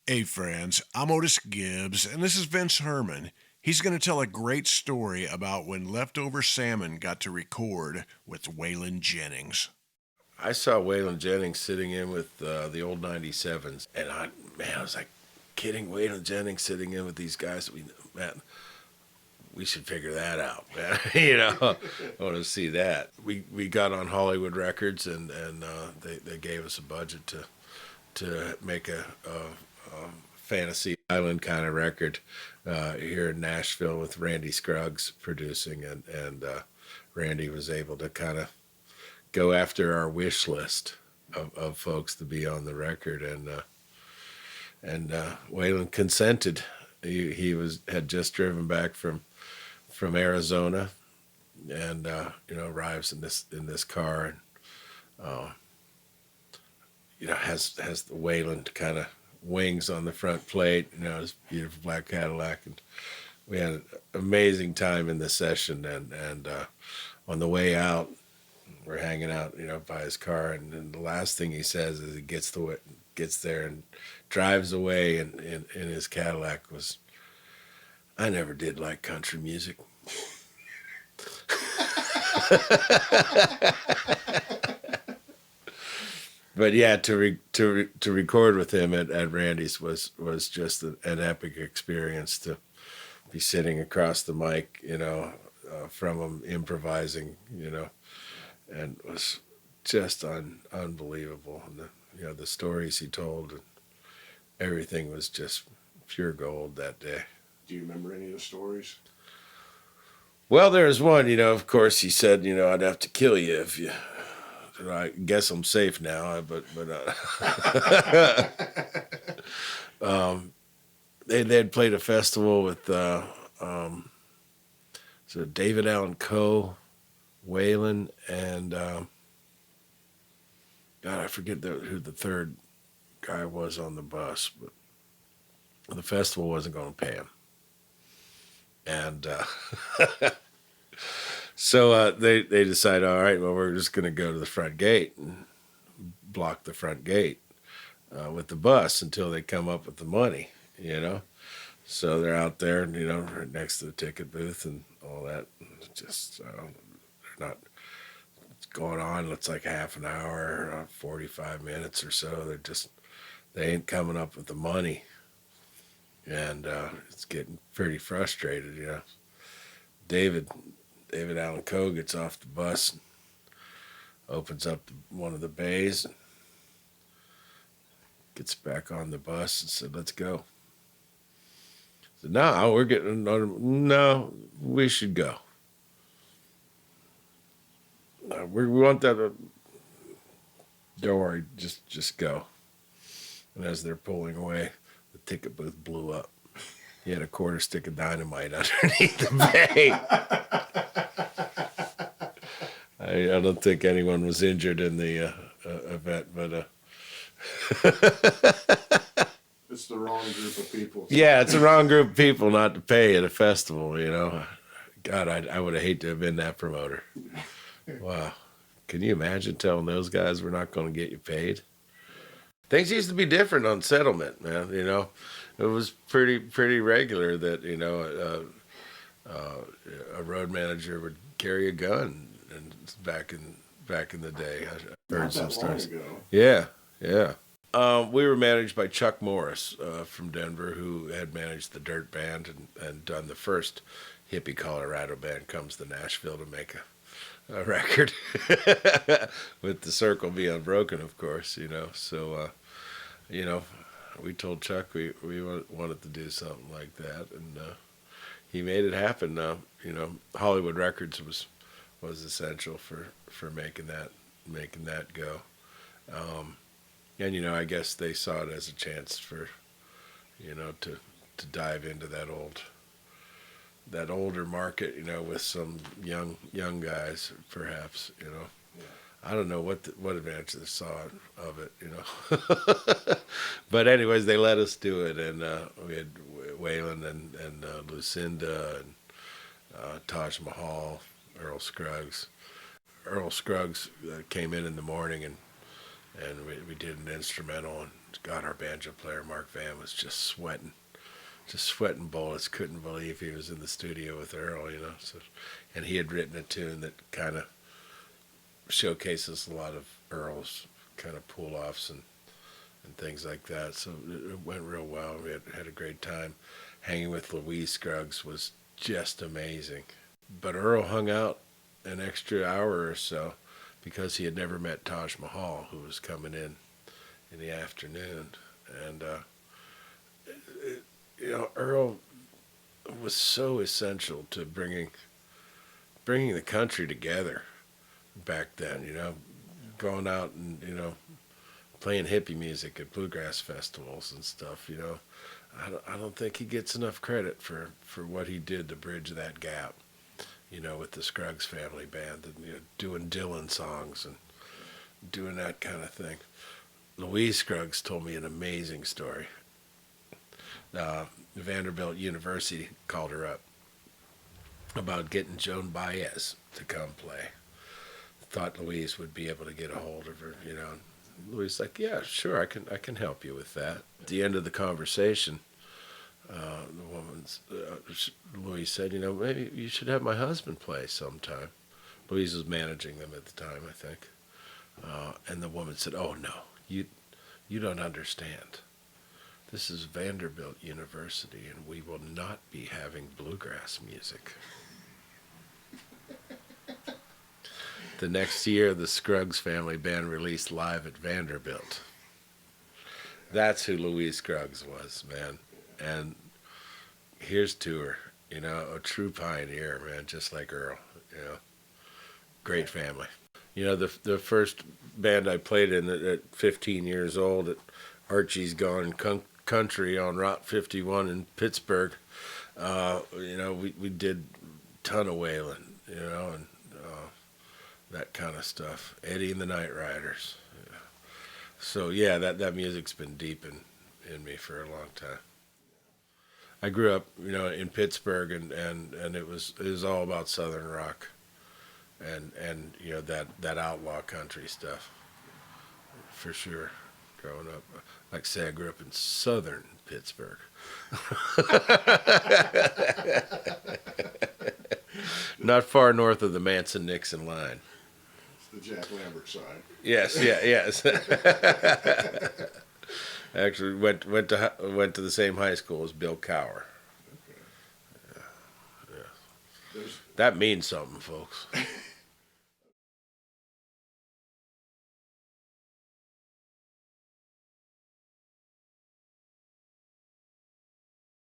Hey friends, I'm Otis Gibbs, and this is Vince Herman. He's going to tell a great story about when Leftover Salmon got to record with Waylon Jennings. I saw Waylon Jennings sitting in with the old 97s, and I was like, kidding, Waylon Jennings sitting in with these guys. Man, we should figure that out, man. I want to see that. We got on Hollywood Records, and they gave us a budget to make a fantasy island kind of record here in Nashville with Randy Scruggs producing, and Randy was able to kind of go after our wish list of folks to be on the record, and Waylon consented. He had just driven back from Arizona, and arrives in this car, and has the Waylon kind of wings on the front plate, his beautiful black Cadillac, and we had an amazing time in the session, and on the way out we're hanging out, by his car, and then the last thing he says as he gets there and drives away in his Cadillac was, "I never did like country music." But yeah, to record with him at Randy's was just an epic experience, to be sitting across the mic, from him improvising, and it was just unbelievable. And the stories he told, and everything was just pure gold that day. Do you remember any of the stories? Well, there was one, of course, he said, "I'd have to kill you if you." I guess I'm safe now, but they'd played a festival with so David Allan Coe, Waylon, and God, I forget who the third guy was on the bus, but the festival wasn't going to pay him, and so they decide, all right, well, we're just going to go to the front gate and block the front gate with the bus until they come up with the money, So they're out there, right next to the ticket booth and all that. Just they're not. It's going on. It's like half an hour, 45 minutes or so. They ain't coming up with the money, and it's getting pretty frustrated, David Allan Coe gets off the bus, and opens up one of the bays, and gets back on the bus and said, "Let's go." I said, "No, we're getting another. No, we should go. We want that. Don't worry, just go." And as they're pulling away, the ticket booth blew up. He had a quarter stick of dynamite underneath the bay. I don't think anyone was injured in the event, but It's the wrong group of people. yeah, it's the wrong group of people not to pay at a festival, God, I would have hated to have been that promoter. Wow. Can you imagine telling those guys we're not going to get you paid? Things used to be different on settlement, man, It was pretty regular that, a road manager would carry a gun, and back in the day, I heard some stories. Yeah. We were managed by Chuck Morris from Denver, who had managed the Dirt Band and done the first hippie Colorado band comes to Nashville to make a record, with the circle be unbroken, of course, So, we told Chuck we wanted to do something like that, and he made it happen. Hollywood Records was essential for making that go. And I guess they saw it as a chance for, to dive into that older market, with some young guys, perhaps, Yeah. I don't know what advantage they saw of it, But anyways, they let us do it, and we had Waylon and Lucinda and Taj Mahal, Earl Scruggs. Earl Scruggs came in the morning, and we did an instrumental, God, our banjo player Mark Van was just sweating bullets. Couldn't believe he was in the studio with Earl, you know. So, and he had written a tune that kind of showcases a lot of Earl's kind of pull-offs and things like that. So it went real well. We had a great time. Hanging with Louise Scruggs was just amazing. But Earl hung out an extra hour or so because he had never met Taj Mahal, who was coming in the afternoon. And, you know, Earl was so essential to bringing the country together back then, you know, going out and, you know, playing hippie music at bluegrass festivals and stuff, you know. I don't think he gets enough credit for what he did to bridge that gap, you know, with the Scruggs family band and, you know, doing Dylan songs and doing that kind of thing. Louise Scruggs told me an amazing story. Vanderbilt University called her up about getting Joan Baez to come play. Thought Louise would be able to get a hold of her, you know. Louise like, yeah, sure, I can help you with that. At the end of the conversation, Louise said, you know, maybe you should have my husband play sometime. Louise was managing them at the time, I think. And the woman said, oh, no, you don't understand. This is Vanderbilt University, and we will not be having bluegrass music. The next year, the Scruggs family band released Live at Vanderbilt. That's who Louise Scruggs was, man. And here's to her, you know, a true pioneer, man, just like Earl, you know. Great family. You know, the first band I played in at 15 years old at Archie's Gone Country on Route 51 in Pittsburgh, you know, we did a ton of Waylon, you know, and that kind of stuff. Eddie and the Night Riders. Yeah. So yeah, that music's been deep in me for a long time. I grew up, you know, in Pittsburgh, and it was all about Southern rock, and you know that outlaw country stuff, for sure. Growing up, like I say, I grew up in Southern Pittsburgh. Not far north of the Manson-Nixon line. The Jack Lambert side. Yes, yes. Actually, went to the same high school as Bill Cower. Okay. Yeah. That means something, folks.